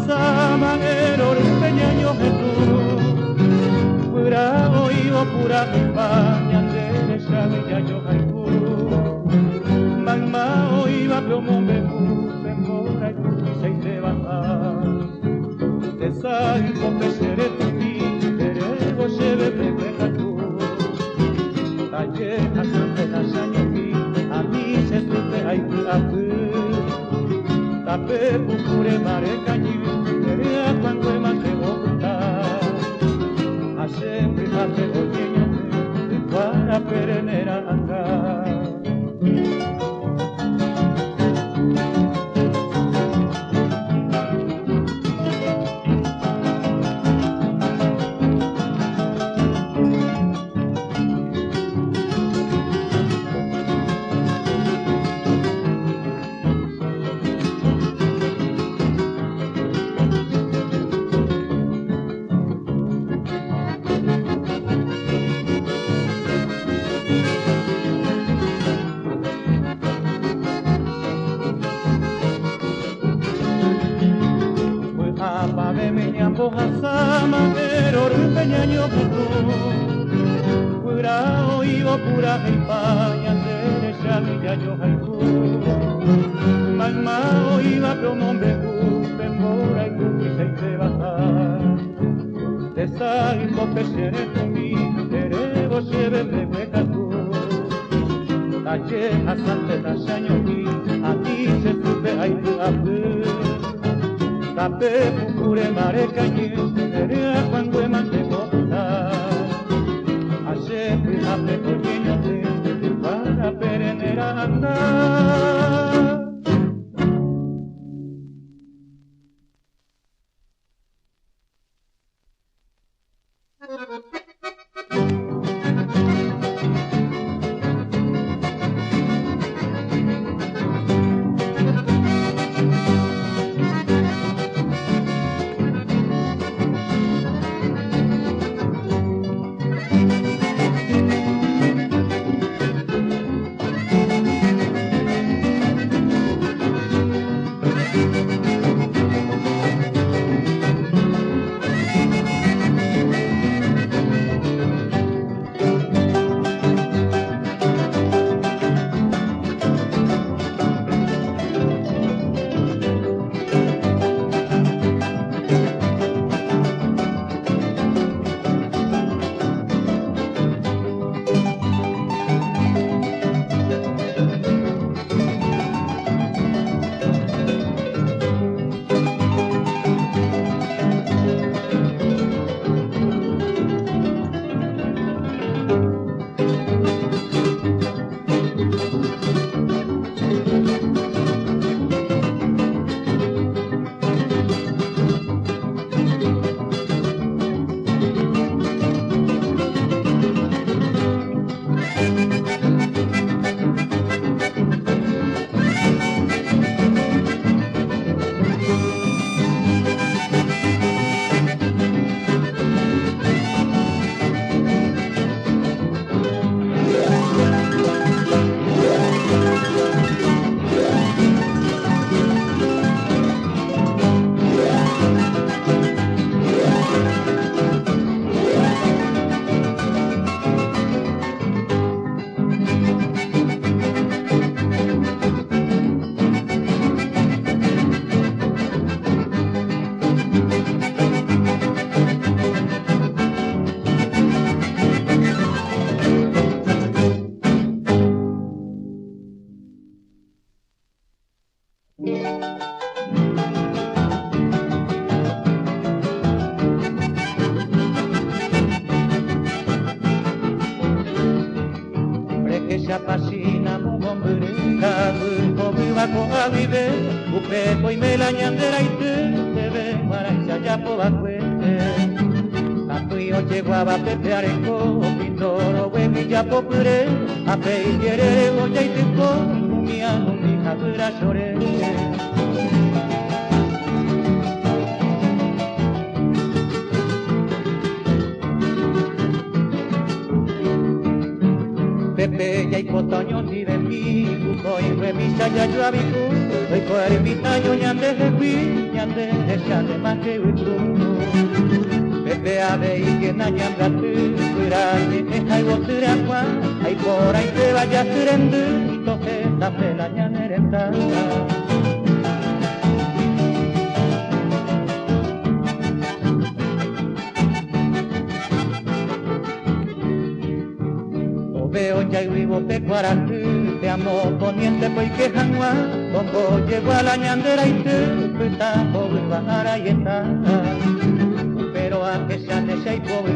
sama el ordeñaño Jesús pura oído pura España de Chavilla yo haiku magma oíba plomo me puse mora y puse y se baja de salvo pesere tu mi terego lleve preveja tú talle hasan de la shañoki a mí se supe hay tu tape pukure mare cañu terea cuando más te gusta a sempre hace oyeño para perenera andar Sama pero ordeñaño puto pura oído pura España de Chavilla yo haiku magma oíba plomo me puse mora y puse y se baja de salvo pesere tu mi terego lleve me hueca tú talle asante da shañoki a ti se supe hay tu tape pukure mare cañu terea cuando más te gusta a sempre hace coñeño para perenera andar Pasina mugombreka mugomibako abibe upeko imela nyandera ite tebe maraisa japo bakwete Apuio cheguaba pepeareko pindoro wemi japo pure ape iere goya iteko umia numi habura shore Pepe ya y cotoño ni de mí, soy remisa ya yo abitu, soy cuervita yo ñande de fui, ñande de chale más que uitru. Pepe ave y que na ñanda tu, cuirani hay botura kwa, hay por ahí te vaya sirendu, entonces dame la ñanerenta. Veo ya y vivo pecuaratu, te amo poniente pues que janua, como llego a la ñandera y te cuesta pobre bajara y está. Pero a que se ande se hay pobre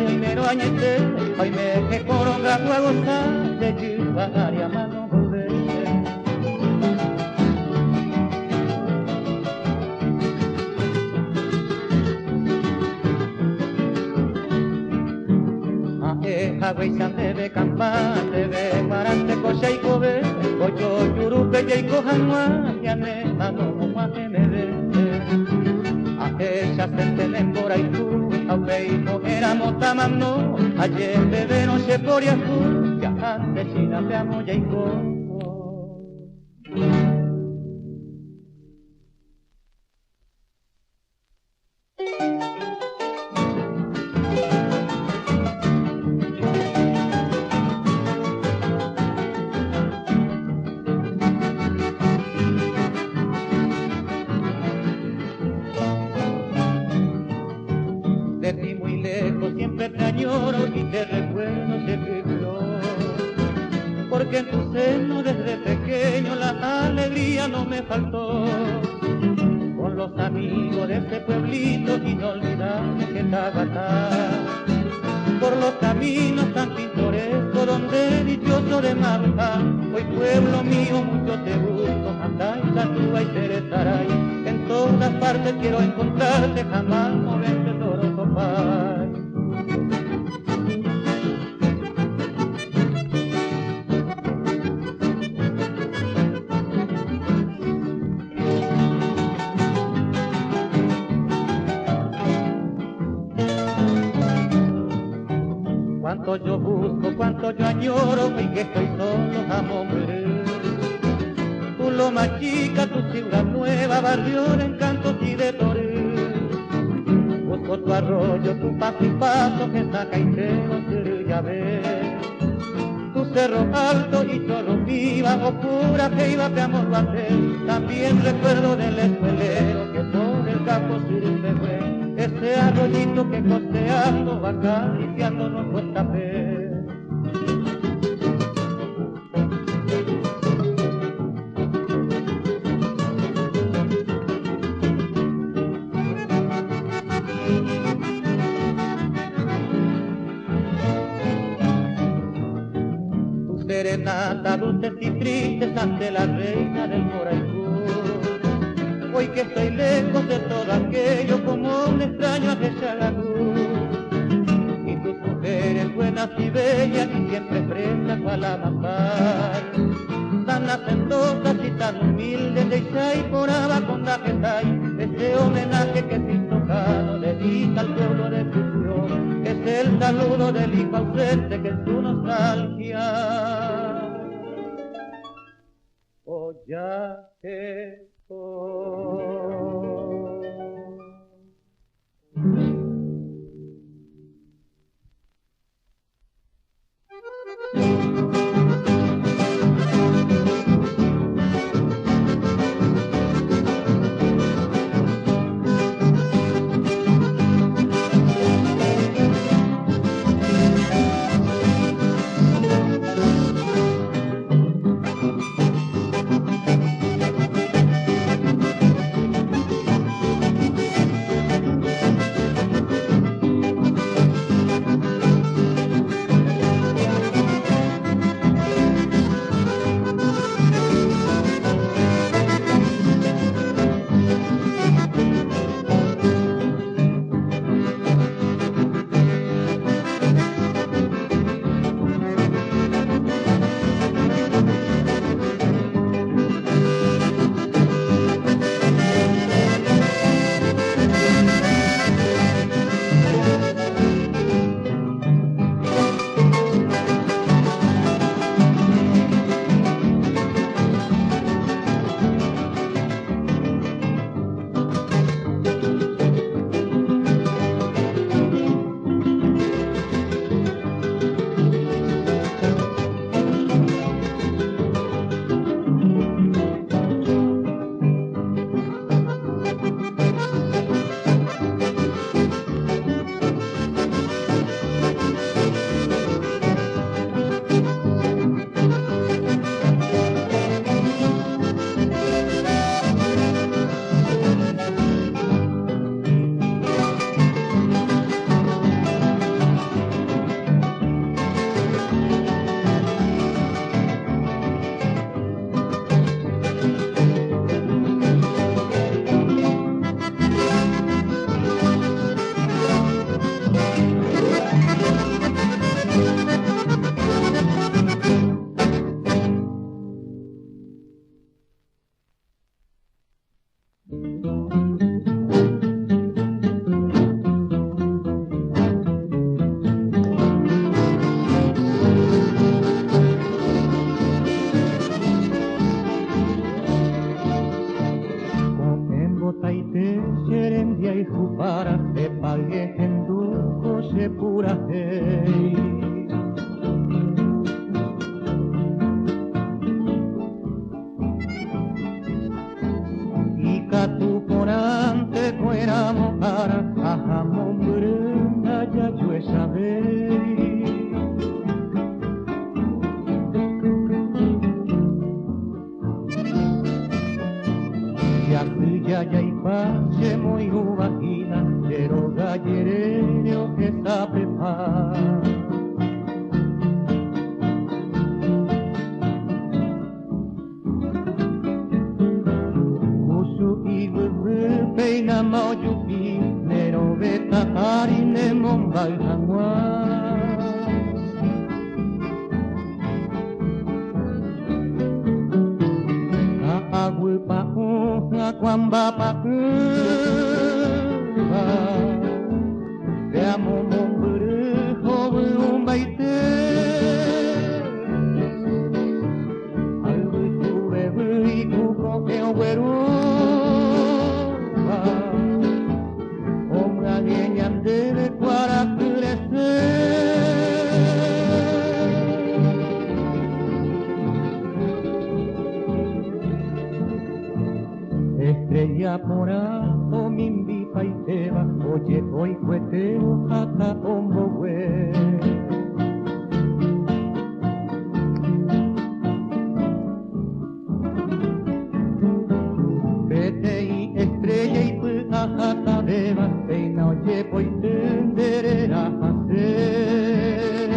y mero añete, hoy me que coronga fuego está, de llevar y a mano volver. Hagüey sante de campante, de marante cocha y cobe, ocho yurupe y cojanua, y ane mano como a genere. Aje chasenten por ahí tú, aunque no éramos tamando, ayer bebé no se por yajú, ya antes china te amo ya y de ti muy lejos siempre te añoro y te recuerdo siempre flor, porque en tu seno desde pequeño la alegría no me faltó, con los amigos de este pueblito inolvidable que Tabata, por los caminos tan pintorescos donde dichoso de marcha, hoy pueblo mío mucho te busco, Andai, Tatúa y Teresaray, en todas partes quiero encontrarte, jamás moverte toro copay. Cuánto yo busco, cuánto yo añoro, y que estoy solo a morir. Tu loma chica, tu ciudad nueva, barrio de encantos y de toril. Busco tu arroyo, tu paso y paso, que saca y te ya ver. Tu cerro alto y chorro viva, o pura jeiba te amor bater. También recuerdo del escuelero que por el campo se fue. Ese arroyito que costeando va acariciándonos nuestra fe. Tu serenata dulces y tristes ante la reina del Moraicú. Hoy que estoy lejos de todo aquello como un extraño a Gechalagú. Y tus mujeres buenas y bellas y siempre frescas para la mamar. Tan hacendosas y tan humildes de Ixay por con la Getay. Ese homenaje que sin tocado dedica al pueblo de Tucumán. Es el saludo del hijo ausente que es su nostalgia. Oh, ya que noche pura hey. Y catuponante fuera mojara, ajamón brenda ya yo sabéis. Ya y pache muy uvagina, pero gallereo que sabe paz. Usu y bebe peina mauyuki, nero beta harine mombal jaguar. Agua pa kwamba pa te amo mombere joven baite algo tu bebe y cuco que oguero hombre alguien debe para crecer. Estrella morado mi invita y te va, oye hoy cueteo hasta como güey. Vete y estrella y pues hasta beba, peina oye pues tenderera hacer.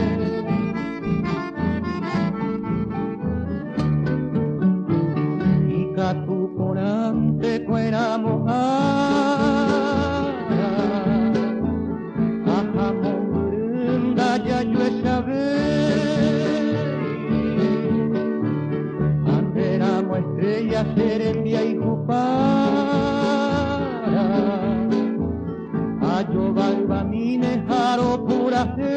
Y catu por ante fuera mojara, ajamón brenda ya yo sabéis. Antes éramos estrellas, serendía y cupara, a yo valva mi nejaro pura fe.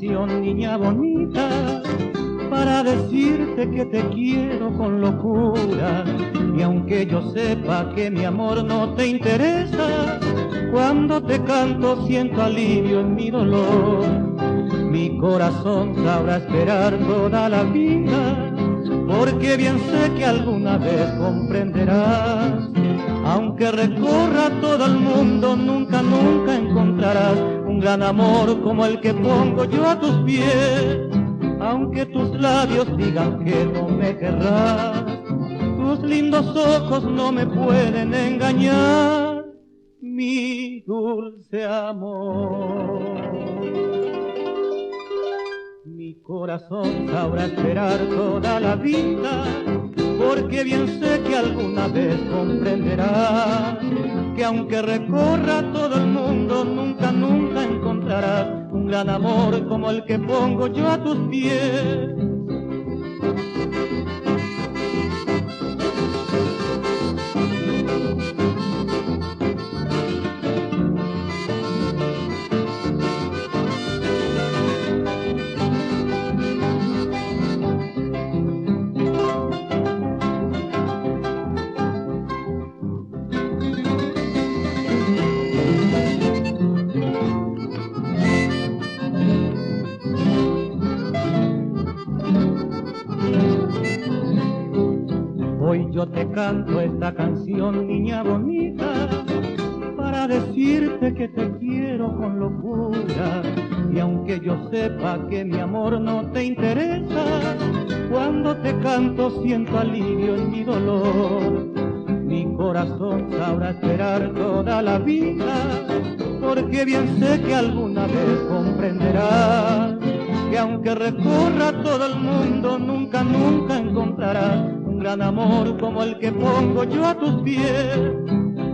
canción, niña bonita, para decirte que te quiero con locura. Y aunque yo sepa que mi amor no te interesa, cuando te canto siento alivio en mi dolor. Mi corazón sabrá esperar toda la vida, porque bien sé que alguna vez comprenderás. Aunque recorra todo el mundo, nunca, nunca encontrarás un gran amor como el que pongo yo a tus pies. Aunque tus labios digan que no me querrás, tus lindos ojos no me pueden engañar, mi dulce amor. Mi corazón sabrá esperar toda la vida, porque bien sé que alguna vez comprenderás que aunque recorra todo el mundo, nunca, nunca encontrarás un gran amor como el que pongo yo a tus pies. Hoy yo te canto esta canción, niña bonita, para decirte que te quiero con locura. Y aunque yo sepa que mi amor no te interesa, cuando te canto siento alivio en mi dolor. Mi corazón sabrá esperar toda la vida, porque bien sé que alguna vez comprenderás que aunque recorra todo el mundo, nunca, nunca encontrarás un gran amor como el que pongo yo a tus pies.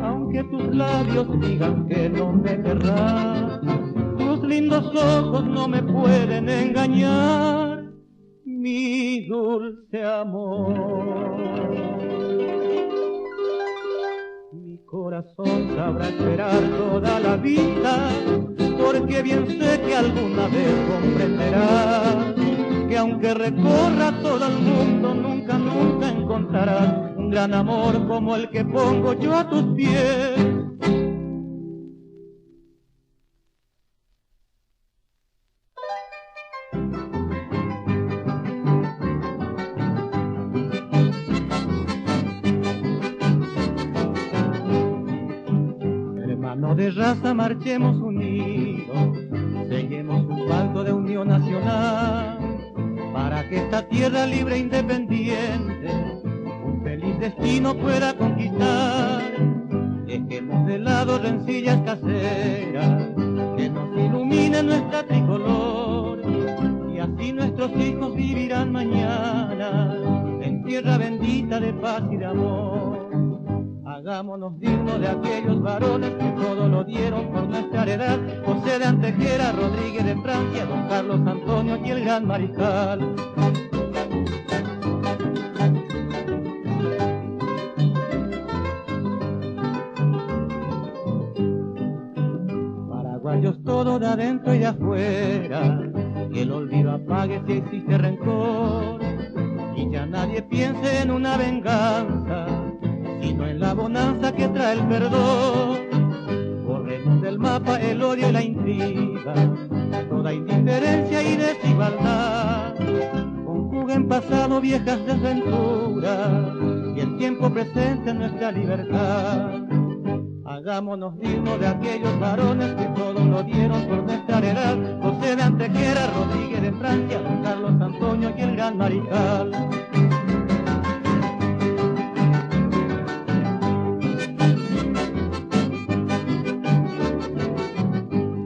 Aunque tus labios digan que no me querrás, tus lindos ojos no me pueden engañar, mi dulce amor. Mi corazón sabrá esperar toda la vida, porque bien sé que alguna vez comprenderás que aunque recorra todo el mundo, nunca, nunca encontrarás un gran amor como el que pongo yo a tus pies. Hermanos de raza, marchemos unidos, sellemos un pacto de unión nacional, para que esta tierra libre e independiente un feliz destino pueda conquistar. Dejemos de lado rencillas caseras que nos iluminen nuestra tricolor, y así nuestros hijos vivirán mañana en tierra bendita de paz y de amor. Hagámonos dignos de aquellos varones que todo lo dieron por nuestra heredad: José de Antequera, Rodríguez de Francia, don Carlos Antonio y el gran Mariscal. Paraguayos todos de adentro y de afuera, que el olvido apague si existe rencor, y ya nadie piense en una venganza, sino en la bonanza que trae el perdón. Borremos del mapa el odio y la intriga, toda indiferencia y desigualdad. Conjuguen pasado viejas desventuras y el tiempo presente nuestra libertad. Hagámonos dignos de aquellos varones que todo lo dieron por nuestra heredad: José de Antequera, Rodríguez de Francia, don Carlos Antonio y el gran Mariscal.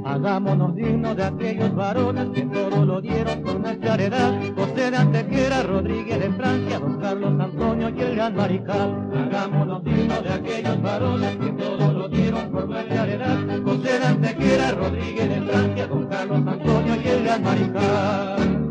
Hagámonos dignos de aquellos varones que todo lo dieron por nuestra heredad: José de Antequera, Rodríguez de Francia, don Carlos Antonio y el gran Mariscal. Hagámonos dignos de aquellos varones que todo lo dieron por nuestra heredad: José de Antequera, Rodríguez de Francia, don Carlos Antonio y el gran Mariscal.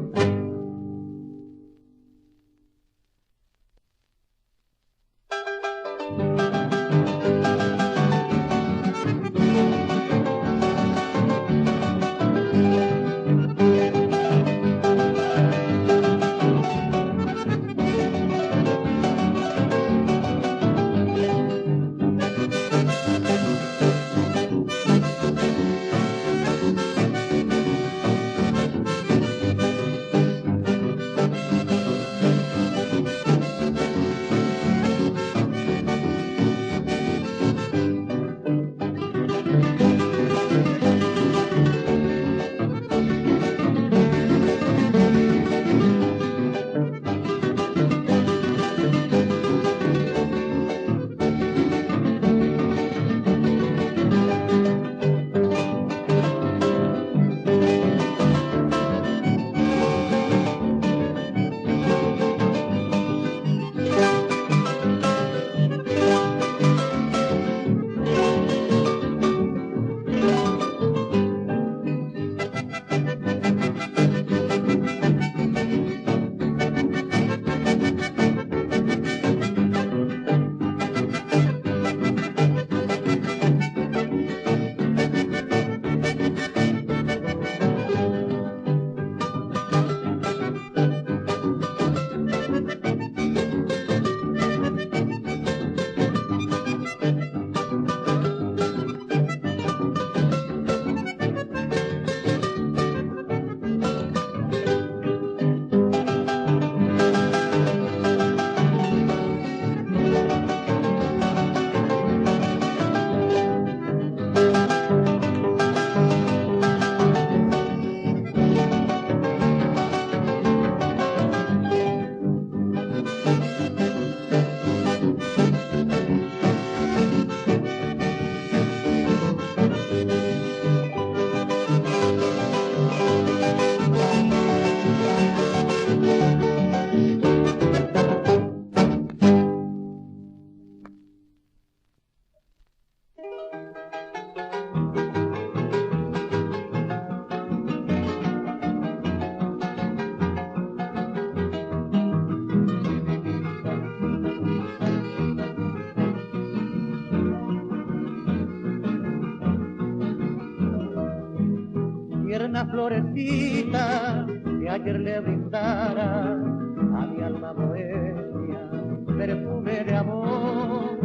una florecita que ayer le brindara a mi alma bohemia, perfume de amor,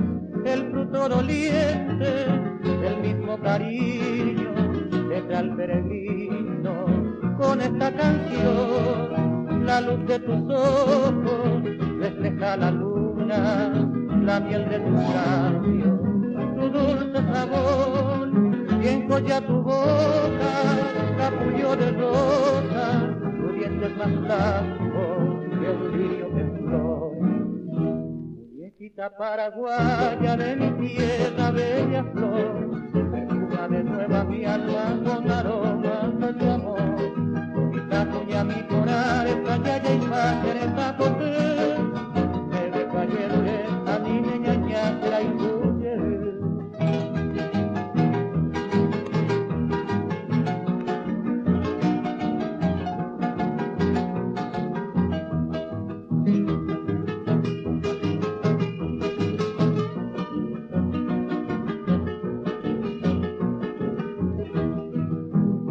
el fruto doliente del mismo cariño, deja al peregrino con esta canción. La luz de tus ojos refleja la luna, la miel de tus labios, tu dulce sabor, y encolla tu boca, capullo de rosa, tu diente es más blanco que un lirio de flor. Muñequita paraguaya de mi tierra, bella flor, perfuma de nueva mi alma con aromas de tu amor. Quizá tuya mi corar, estallaya y pajereta coger, me de cayere a mi niña ñaquera y tuye.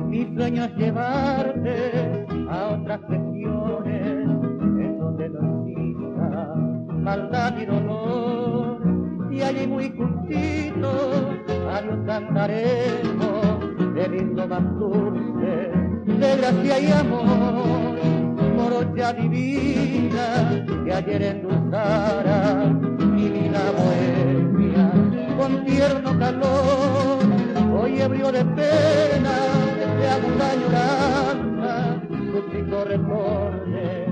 Mi sueño es llevarte a otras regiones en donde no exista maldad y dolor, y allí muy justito a Dios cantaremos el himno más dulce de gracia y amor. Morocha divina que ayer endulzara mi vida bohemia con tierno calor, hoy ebrio de pena de aguda añoranza, suplico retorne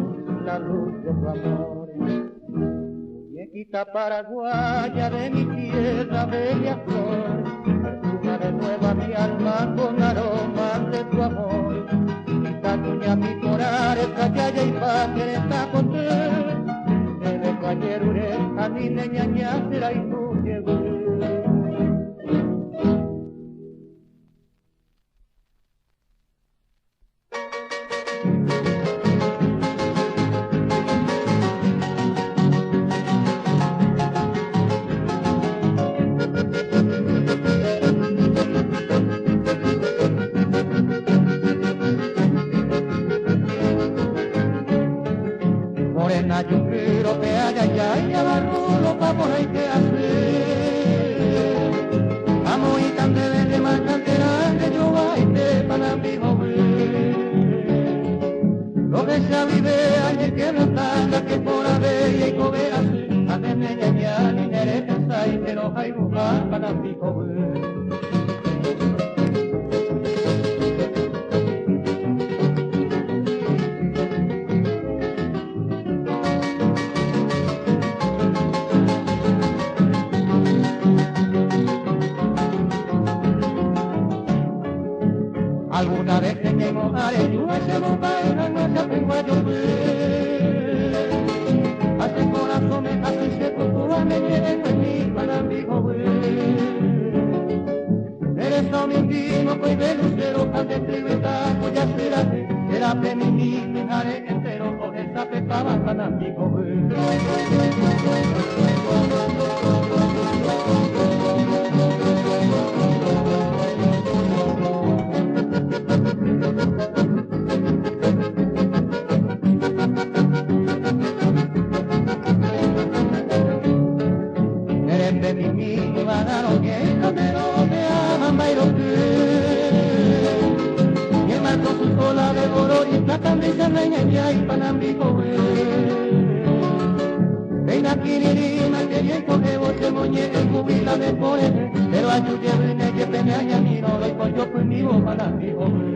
la luz de tu amor. Muñequita paraguaya de mi tierra, bella flor, perfuma de nueva mi alma con aromas de tu amor. Quizá tuya mi corar, estallaya y pajereta coger, debe cayer a mi niña ñaquera y tu llegó. Morena, yo quiero que haya ya y abarrulo pa' por ahí que hacer. Amo y tan de verde más cantera que yo baile para mi joven. Lo que se vive ayer que no está, que por haber y coberas, a de meña ya ni nereza y que no hay lugar para mi joven. Alguna vez que me mojaré, yo ese bocaina no se tengo a llover. Hace corazón me hace seco, tú me lleves en mí para mi joven. Eres a mi intimo, pues de lucero, ante tribeta, pues ya será de mi dejaré entero, con esa pepaba para mi joven. Pero ayúdeme que peña y a mí no lo yo conmigo para mi joven.